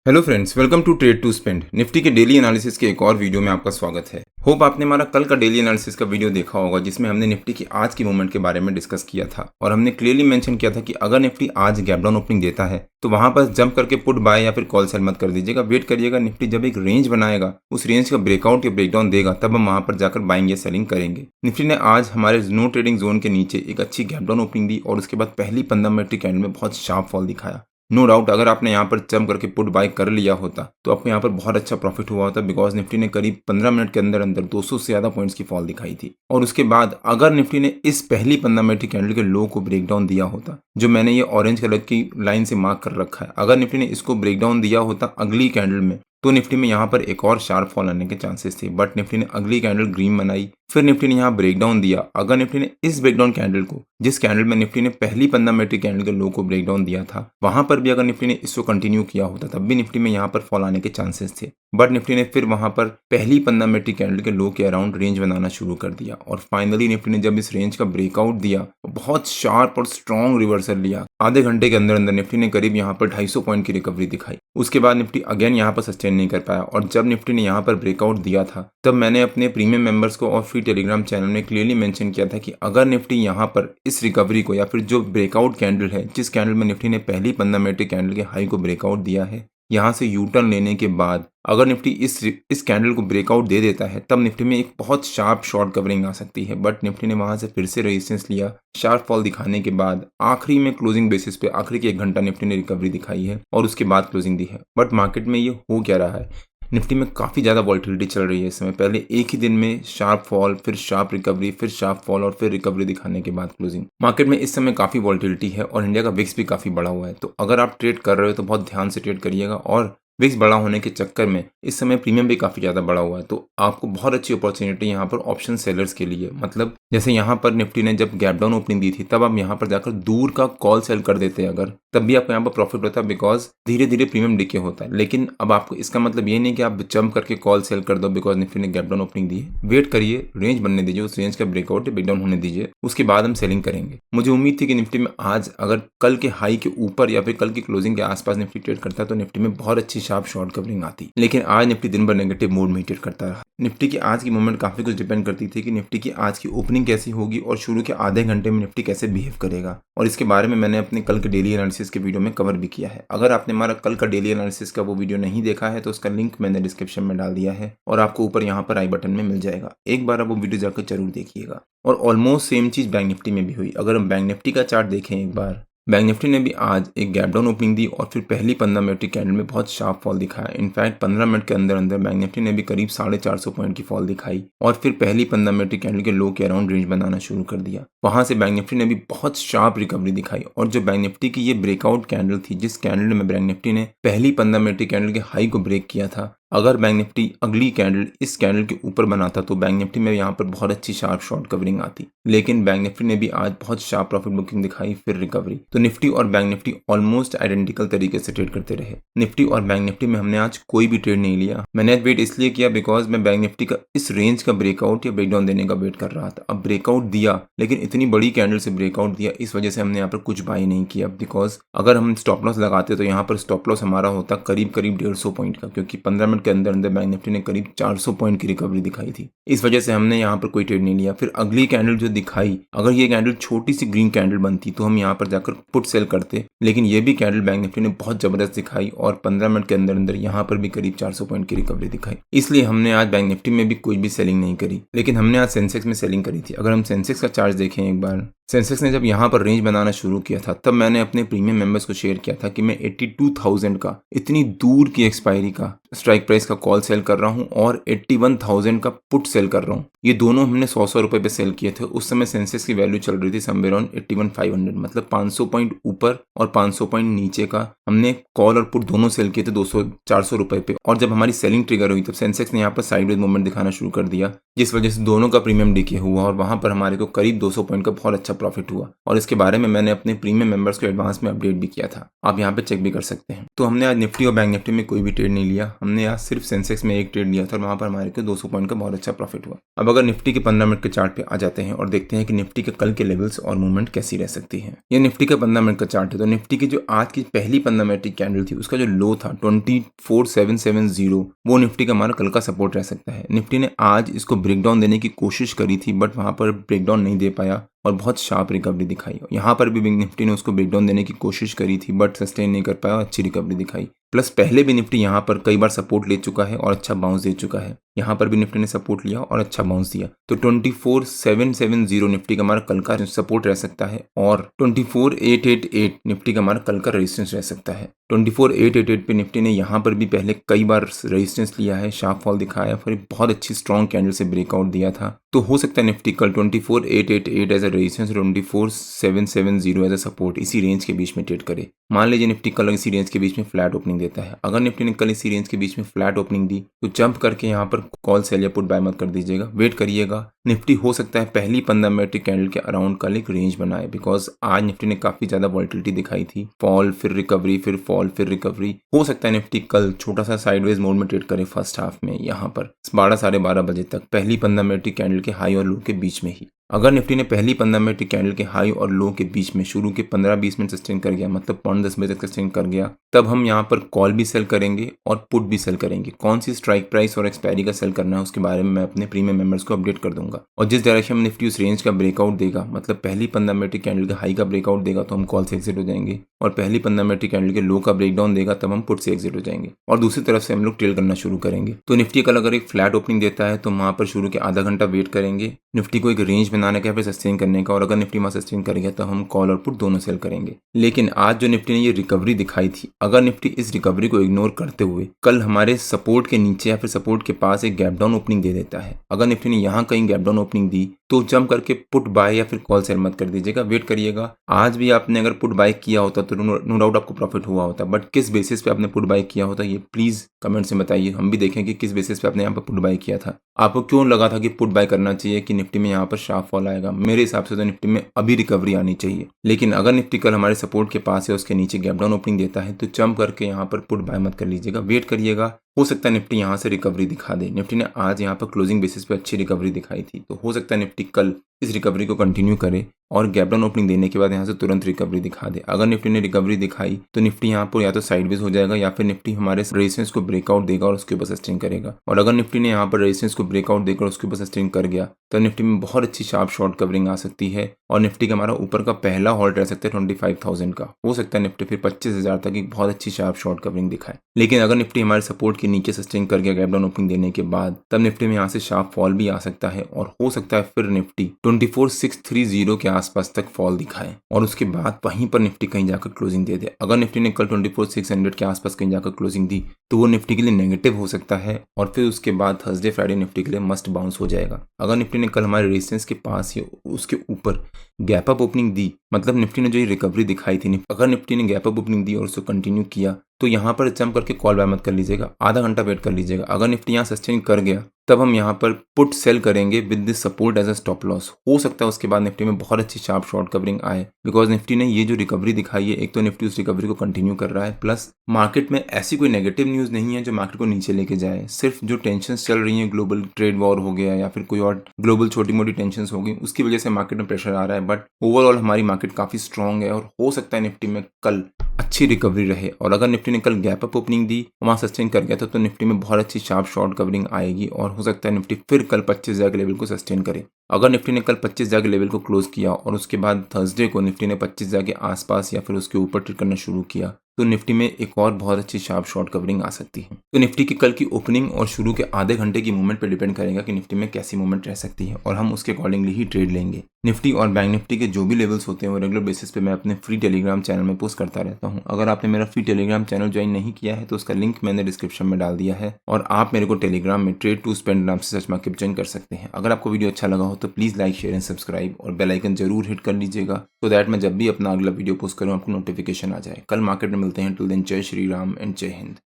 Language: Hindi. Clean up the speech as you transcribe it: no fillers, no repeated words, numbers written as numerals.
Hello friends, welcome to trade to spend. Nifty के डेली एनालिसिस के एक और वीडियो में आपका स्वागत है। होप आपने हमारा कल का डेली एनालिसिस का वीडियो देखा होगा, जिसमें हमने निफ्टी की आज की मूवमेंट के बारे में डिस्कस किया था और हमने क्लियरली मेंशन किया था कि अगर निफ्टी आज गैप डाउन ओपनिंग देता है तो वहां पर जंप करके पुट बाय या फिर कॉल सेल मत कर दीजिएगा। वेट करिएगा, निफ्टी जब एक रेंज बनाएगा, उस रेंज का ब्रेकआउट या ब्रेकडाउन देगा, तब हम वहां पर जाकर बाइंग या सेलिंग करेंगे। निफ्टी ने आज हमारे नो ट्रेडिंग जोन के नीचे एक अच्छी गैप डाउन ओपनिंग दी और उसके बाद पहली 15 मिनट की कैंडल में बहुत शार्प फॉल दिखाया। नो डाउट अगर आपने यहाँ पर जंप करके पुट बाय कर लिया होता तो आपको यहाँ पर बहुत अच्छा प्रॉफिट हुआ होता, बिकॉज निफ्टी ने करीब 15 मिनट के अंदर अंदर 200 से ज्यादा पॉइंट्स की फॉल दिखाई थी। और उसके बाद अगर निफ्टी ने इस पहली 15 मिनट की कैंडल के लो को ब्रेक डाउन दिया होता, जो मैंने ये ऑरेंज कलर की लाइन से मार्क कर रखा है, अगर निफ्टी ने इसको ब्रेक डाउन दिया होता अगली कैंडल में, तो निफ्टी में यहाँ पर एक और शार्प फॉल आने के चांसेस थे। बट निफ्टी ने अगली कैंडल ग्रीन बनाई, फिर निफ्टी ने यहाँ ब्रेकडाउन दिया। अगर निफ्टी ने इस ब्रेकडाउन कैंडल को, जिस कैंडल में निफ्टी ने पहली 15 मिनट की कैंडल के लो को ब्रेकडाउन दिया था, वहां पर भी अगर निफ्टी ने इसको कंटिन्यू किया होता, तब भी निफ्टी में यहाँ पर फॉल आने के चांसेस थे। बट निफ्टी ने फिर वहां पर पहली 15 मिनट की कैंडल के लो के अराउंड रेंज बनाना शुरू कर दिया और फाइनली निफ्टी ने जब इस रेंज का ब्रेकआउट दिया, बहुत शार्प और स्ट्रॉन्ग रिवर्सल लिया। आधे घंटे के अंदर अंदर निफ्टी ने करीब यहाँ पर 250 पॉइंट की रिकवरी दिखाई। उसके बाद निफ्टी अगेन यहाँ पर सस्टेन नहीं कर पाया और जब निफ्टी ने यहाँ पर ब्रेकआउट दिया था, तब मैंने अपने प्रीमियम मेंबर्स को और फ्री टेलीग्राम चैनल में क्लियरली मेंशन किया था कि अगर निफ्टी यहाँ पर इस रिकवरी को या फिर जो ब्रेकआउट कैंडल है, जिस कैंडल में निफ्टी ने पहली 15 मिनट के कैंडल के हाई को ब्रेकआउट दिया है, यहाँ से यू टर्न लेने के बाद अगर निफ्टी इस कैंडल को ब्रेकआउट दे देता है, तब निफ्टी में एक बहुत शार्प शॉर्ट कवरिंग आ सकती है। बट निफ्टी ने वहां से फिर से रेजिस्टेंस लिया, शार्प फॉल दिखाने के बाद आखिरी में क्लोजिंग बेसिस पे आखिरी के 1 घंटा निफ्टी ने रिकवरी दिखाई है और उसके बाद क्लोजिंग दी है। बट मार्केट में ये हो क्या रहा है, निफ्टी में काफ़ी ज़्यादा वॉल्टिलिटी चल रही है इस समय। पहले एक ही दिन में शार्प फॉल, फिर शार्प रिकवरी, फिर शार्प फॉल और फिर रिकवरी दिखाने के बाद क्लोजिंग। मार्केट में इस समय काफ़ी वॉल्टिलिटी है और इंडिया का विक्स भी काफ़ी बड़ा हुआ है। तो अगर आप ट्रेड कर रहे हो तो बहुत ध्यान से ट्रेड करिएगा। और विक्स बड़ा होने के चक्कर में इस समय प्रीमियम भी काफ़ी ज़्यादा बड़ा हुआ है, तो आपको बहुत अच्छी अपॉर्चुनिटी यहाँ पर ऑप्शन सेलर्स के लिए, मतलब जैसे यहाँ पर निफ्टी ने जब गैप डाउन ओपनिंग दी थी, तब आप यहाँ पर जाकर दूर का कॉल सेल कर देते अगर, तब भी आपको यहाँ पर प्रॉफिट होता है, बिकॉज धीरे धीरे प्रीमियम डिके होता है। लेकिन अब आपको इसका मतलब ये नहीं कि आप जंप करके कॉल सेल कर दो बिकॉज निफ्टी ने गैप डाउन ओपनिंग दी है। वेट करिए, रेंज बनने दीजिए, उस रेंज का ब्रेकआउट ब्रेकडाउन होने दीजिए, उसके बाद हम सेलिंग करेंगे। मुझे उम्मीद थी कि निफ्टी में आज अगर कल के हाई के ऊपर या फिर कल की क्लोजिंग के आसपास निफ्टी ट्रेड करता तो निफ्टी में बहुत अच्छी शार्प शॉर्ट कवरिंग आती, लेकिन आज निफ्टी दिन भर नेगेटिव मोड में ट्रेड करता रहा। निफ्टी की आज की मूवमेंट काफी कुछ डिपेंड करती थी कि निफ्टी की आज की ओपनिंग कैसी होगी और शुरू के आधे घंटे में निफ्टी कैसे बिहेव करेगा, और इसके बारे में मैंने अपने कल के डेली एनालिसिस के वीडियो में कवर भी किया है। अगर आपने हमारा कल का डेली एनालिसिस का वो वीडियो नहीं देखा है तो उसका लिंक मैंने डिस्क्रिप्शन में डाल दिया है और आपको ऊपर यहाँ पर आई बटन में मिल जाएगा। एक बार आप वो वीडियो जाकर जरूर देखिएगा। और ऑलमोस्ट सेम चीज बैंक निफ्टी में भी हुई। अगर हम बैंक निफ्टी का चार्ट देखें एक बार, बैंक निफ्टी ने भी आज एक गैप डाउन ओपनिंग दी और फिर पहली 15 मिनट की कैंडल में बहुत शार्प फॉल दिखाया। इनफैक्ट 15 मिनट के अंदर अंदर बैंक निफ्टी ने भी करीब 450 पॉइंट की फॉल दिखाई और फिर पहली 15 मिनट की कैंडल के लो के अराउंड रेंज बनाना शुरू कर दिया। वहां से बैंक निफ्टी ने भी बहुत शार्प रिकवरी दिखाई और जो बैंक निफ्टी की ये ब्रेकआउट कैंडल थी, जिस कैंडल में बैंक निफ्टी ने पहली 15 मिनट की कैंडल के हाई को ब्रेक किया था, अगर बैंक निफ्टी अगली कैंडल इस कैंडल के ऊपर बनाता तो बैंक निफ्टी में यहाँ पर बहुत अच्छी शार्प शॉर्ट कवरिंग आती। लेकिन बैंक निफ्टी ने भी आज बहुत शार्प प्रॉफिट बुकिंग दिखाई, फिर रिकवरी। तो निफ्टी और बैंक निफ्टी ऑलमोस्ट आइडेंटिकल तरीके से ट्रेड करते रहे। निफ्टी और बैंक निफ्टी में हमने आज कोई भी ट्रेड नहीं लिया। मैंने वेट इसलिए किया बिकॉज मैं बैंक निफ्टी का इस रेंज का ब्रेकआउट या ब्रेकडाउन देने का वेट कर रहा था। अब ब्रेकआउट दिया, लेकिन इतनी बड़ी कैंडल से ब्रेकआउट दिया, इस वजह से हमने यहाँ पर कुछ बाई नहीं किया। बिकॉज अगर हम स्टॉप लॉस लगाते तो यहाँ पर स्टॉप लॉस हमारा होता करीब 150 पॉइंट का, क्योंकि 15 मिनट के अंदर अंदर बैंक निफ्टी ने करीब 400 पॉइंट की रिकवरी दिखाई थी। इस वजह से हमने यहाँ पर कोई ट्रेड नहीं लिया। फिर अगली कैंडल जो दिखाई, अगर ये कैंडल छोटी सी ग्रीन कैंडल बनती तो हम यहाँ पर जाकर पुट सेल करते, लेकिन ये भी कैंडल बैंक निफ्टी ने बहुत जबरदस्त दिखाई और 15 मिनट के अंदर अंदर यहाँ पर भी करीब 400 पॉइंट की रिकवरी दिखाई। इसलिए हमने आज बैंक निफ्टी में भी कोई भी सेलिंग नहीं करी, लेकिन हमने आज सेंसेक्स में सेलिंग करी थी। अगर हम सेंसेक्स का चार्ट देखें एक बार, सेंसेक्स ने जब यहाँ पर रेंज बनाना शुरू किया था, तब मैंने अपने प्रीमियम मेंबर्स को शेयर किया था कि मैं 82,000 का, इतनी दूर की एक्सपायरी का स्ट्राइक प्राइस का कॉल सेल कर रहा हूँ और 81,000 का पुट सेल कर रहा हूँ। ये दोनों हमने 100 रुपए पे सेल किए थे। उस समय सेंसेक्स की वैल्यू चल रही थी समवेयर ऑन 81,500, मतलब 500 पॉइंट ऊपर और 500 पॉइंट नीचे का हमने कॉल और पुट दोनों सेल किए थे 200-400 रुपए पे। और जब हमारी सेलिंग ट्रिगर हुई तब सेंसेक्स ने यहाँ पर साइडवेज मूवमेंट दिखाना शुरू कर दिया, जिस वजह से दोनों का प्रीमियम डिके हुआ और वहां पर हमारे को करीब 200 पॉइंट का बहुत अच्छा प्रॉफिट हुआ। और इसके बारे में मैंने अपने प्रीमियम मेंबर्स को एडवांस में अपडेट भी किया था, आप यहाँ पे चेक भी कर सकते हैं। तो हमने आज निफ्टी और बैंक निफ्टी में कोई भी ट्रेड नहीं लिया, हमने आज सिर्फ सेंसेक्स में एक ट्रेड लिया था और वहां पर हमारे को 200 पॉइंट का बहुत अच्छा प्रॉफिट हुआ। अब अगर निफ्टी के 15 मिनट के चार्ट पे आ जाते हैं और देखते हैं कि निफ्टी के कल के लेवल्स और मूवमेंट कैसी रह सकती है। ये निफ्टी का 15 मिनट का चार्ट है। तो निफ्टी की जो आज की पहली 15 मिनट की कैंडल थी उसका जो लो था 24770, वो निफ्टी का हमारा कल का सपोर्ट रह सकता है। निफ्टी ने आज इसको ब्रेकडाउन देने की कोशिश करी थी बट वहां पर ब्रेकडाउन नहीं दे पाया और बहुत शार्प रिकवरी दिखाई। यहाँ पर भी निफ्टी ने उसको ब्रेकडाउन देने की कोशिश करी थी बट सस्टेन नहीं कर पाया और अच्छी रिकवरी दिखाई। प्लस पहले भी निफ्टी यहाँ पर कई बार सपोर्ट ले चुका है और अच्छा बाउंस दे चुका है। यहाँ पर भी निफ्टी ने सपोर्ट लिया और अच्छा बाउंस दिया। तो 24770 निफ्टी का हमारा कल का सपोर्ट रह सकता है और 24888 निफ्टी का हमारा कल का रेजिस्टेंस रह सकता है। 24888 पे निफ्टी ने यहाँ पर भी पहले कई बार रेजिस्टेंस लिया है, शार्प फॉल दिखाया, फिर बहुत अच्छी स्ट्रॉन्ग कैंडल से ब्रेकआउट दिया था। तो हो सकता है निफ्टी कल 24888 as a resistance, 24770 as a support, इसी रेंज के बीच में ट्रेड करे। मान लीजिए निफ्टी कल इसी रेंज के बीच में फ्लैट ओपनिंग देता है। अगर निफ्टी ने कल इसी रेंज के बीच में फ्लैट ओपनिंग दी तो जंप करके यहाँ पर कॉल सेल या पुट बाय मत कर दीजिएगा, वेट करिएगा। निफ्टी हो सकता है पहली 15 मिनट की कैंडल के अराउंड कल एक रेंज बनाए, बिकॉज आज निफ्टी ने काफी ज्यादा वॉलिटिलिटी दिखाई थी, फॉल फिर रिकवरी फिर फॉल फिर रिकवरी। हो सकता है निफ्टी कल छोटा सा साइडवेज मोड में ट्रेड करे फर्स्ट हाफ में, यहाँ पर 12 साढ़े 12 बजे तक पहली 15 मिनट की कैंडल के हाई और लो के बीच में ही। अगर निफ्टी ने पहली 15 मिनट की कैंडल के हाई और लो के बीच में शुरू के 15-20 मिनट सस्टेन कर गया, मतलब 10 बजे तक सस्टेन कर गया, तब हम यहाँ पर कॉल भी सेल करेंगे और पुट भी सेल करेंगे। कौन सी स्ट्राइक प्राइस और एक्सपायरी का सेल करना है उसके बारे में मैं अपने प्रीमियम मेंबर्स को अपडेट कर दूंगा। और जिस डायरेक्शन में निफ्टी उस रेंज का ब्रेकआउट देगा, मतलब पहली 15 मिनट की कैंडल के हाई का ब्रेकआउट देगा तो हम कॉल से एग्जिट हो जाएंगे, और पहली 15 मिनट की कैंडल के लो का ब्रेकडाउन देगा तब हम पुट से एग्जिट हो जाएंगे, और दूसरी तरफ से हम लोग ट्रेल करना शुरू करेंगे। तो निफ्टी कल अगर एक फ्लैट ओपनिंग देता है तो वहां पर शुरू के आधा घंटा वेट करेंगे, निफ्टी को एक रेंज बनाने का, फिर सस्टेन करने का, और अगर निफ्टी वहां सस्टेन कर गया तो हम कॉल और पुट दोनों सेल करेंगे। लेकिन आज जो निफ्टी ने ये रिकवरी दिखाई थी, अगर निफ्टी इस रिकवरी को इग्नोर करते हुए कल हमारे सपोर्ट के नीचे या फिर सपोर्ट के पास एक गैप डाउन ओपनिंग दे देता है, अगर निफ्टी ने यहाँ कहीं गैप डाउन ओपनिंग दी तो जंप करके पुट बाय या फिर कॉल सेल मत कर दीजिएगा, वेट करिएगा। आज भी आपने अगर पुट बाय किया होता तो नो डाउट आपको प्रॉफिट हुआ होता, बट किस बेसिस पे आपने पुट बाय किया होता ये प्लीज कमेंट से बताइए, हम भी देखें कि किस बेसिस पे आपने यहाँ पर पुट बाय किया था। आपको क्यों लगा था कि पुट बाय करना चाहिए कि निफ्टी में यहाँ पर शार्प फॉल आएगा? मेरे हिसाब से तो निफ्टी में अभी रिकवरी आनी चाहिए। लेकिन अगर निफ्टी कल हमारे सपोर्ट के पास है, उसके नीचे गैप डाउन ओपनिंग देता है तो जंप करके यहाँ पर पुट बाय मत कर लीजिएगा, वेट करिएगा। हो सकता है निफ्टी यहाँ से रिकवरी दिखा दे। निफ्टी ने आज यहाँ पर क्लोजिंग बेसिस पे अच्छी रिकवरी दिखाई थी, तो हो सकता है निफ्टी कल इस रिकवरी को कंटिन्यू करे और गैप डाउन ओपनिंग देने के बाद यहाँ से तुरंत रिकवरी दिखा दे। अगर निफ्टी ने रिकवरी दिखाई तो निफ्टी यहाँ पर या तो साइडवेज हो जाएगा या फिर निफ्टी हमारे रेजिस्टेंस को ब्रेकआउट देगा और उसके ऊपर सस्टेन करेगा। और अगर निफ्टी ने यहाँ पर रेजिस्टेंस को ब्रेकआउट देकर उसके ऊपर सस्टेन कर गया तो निफ्टी में बहुत अच्छी शार्प शॉर्ट कवरिंग आ सकती है और निफ्टी का हमारा ऊपर का पहला हॉल्ट रह सकता है 25,000 का। हो सकता है निफ्टी फिर 25,000 तक एक बहुत अच्छी शार्प शॉर्ट कवरिंग दिखाए। लेकिन अगर निफ्टी हमारे सपोर्ट के नीचे सस्टेन कर गया गैप डाउन ओपनिंग देने के बाद, तब निफ्टी में यहाँ से शार्प फॉल भी आ सकता है और हो सकता है फिर निफ्टी 24,630 के आसपास तक फॉल दिखाए और उसके बाद वहीं पर निफ्टी कहीं जाकर क्लोजिंग दे दे। अगर निफ्टी ने कल 24,600 के आसपास कहीं जाकर क्लोजिंग दी तो वो निफ्टी के लिए नेगेटिव हो सकता है और फिर उसके बाद थर्सडे फ्राइडे निफ्टी के लिए मस्ट बाउंस हो जाएगा। अगर निफ्टी ने कल हमारे रेजिस्टेंस के पास या उसके ऊपर गैप अप ओपनिंग दी, मतलब निफ्टी ने जो ये रिकवरी दिखाई थी, अगर निफ्टी ने गैप अप ओपनिंग दी और उसको कंटिन्यू किया तो यहाँ पर जंप करके कॉल बाय मत कर लीजिएगा, आधा घंटा वेट कर लीजिएगा। अगर निफ्टी यहाँ सस्टेन कर गया तब हम यहाँ पर पुट सेल करेंगे with this support as a stop loss. हो सकता है उसके बाद निफ्टी में बहुत अच्छी शार्प शॉर्ट कवरिंग आए, बिकॉज निफ्टी ने ये जो रिकवरी दिखाई है, एक तो निफ्टी उस रिकवरी को कंटिन्यू कर रहा है, प्लस मार्केट में ऐसी कोई नेगेटिव न्यूज नहीं है जो मार्केट को नीचे लेके जाए। सिर्फ जो टेंशन चल रही है, ग्लोबल ट्रेड वॉर हो गया या फिर कोई और ग्लोबल छोटी मोटी टेंशन हो गई, उसकी वजह से मार्केट में प्रेशर आ रहा है। बट ओवरऑल हमारी मार्केट काफी स्ट्रांग है और हो सकता है निफ्टी में कल अच्छी रिकवरी रहे। और अगर निफ्टी ने कल गैप अप ओपनिंग दी, वहां सस्टेन कर गया था, तो निफ्टी में बहुत अच्छी शार्प शॉर्ट कवरिंग आएगी और हो सकता है निफ्टी फिर कल 25,000 के लेवल को सस्टेन करे। अगर निफ्टी ने कल 25,000 के लेवल को क्लोज किया और उसके बाद थर्सडे को निफ्टी ने 25,000 के आसपास या फिर उसके ऊपर ट्रेड करना शुरू किया तो निफ्टी में एक और बहुत अच्छी शार्प शॉर्ट कवरिंग आ सकती है। तो निफ्टी की कल की ओपनिंग और शुरू के आधे घंटे की मूवमेंट पर डिपेंड करेगा कि निफ्टी में कैसी मूवमेंट रह सकती है और हम उसके अकॉर्डिंगली ही ट्रेड लेंगे। निफ्टी और बैंक निफ्टी के जो भी लेवल्स होते हैं वो रेगुलर बेसिस पे मैं अपने फ्री टेलीग्राम चैनल में पोस्ट करता रहता हूँ। अगर आपने मेरा फ्री टेलीग्राम चैनल ज्वाइन नहीं किया है तो उसका लिंक मैंने डिस्क्रिप्शन में डाल दिया है और आप मेरे को टेलीग्राम में ट्रेड टू स्पेंड नाम से सर्च मार्के ज्वाइन कर सकते हैं। अगर आपको वीडियो अच्छा लगा हो तो please like share and subscribe और बेल आइकन जरूर हिट कर लीजिएगा सो दैट मैं जब भी अपना अगला वीडियो पोस्ट करूँ आपको नोटिफिकेशन आ जाए। कल मार्केट में मिलते हैं। टिल देन जय श्री राम एंड जय हिंद।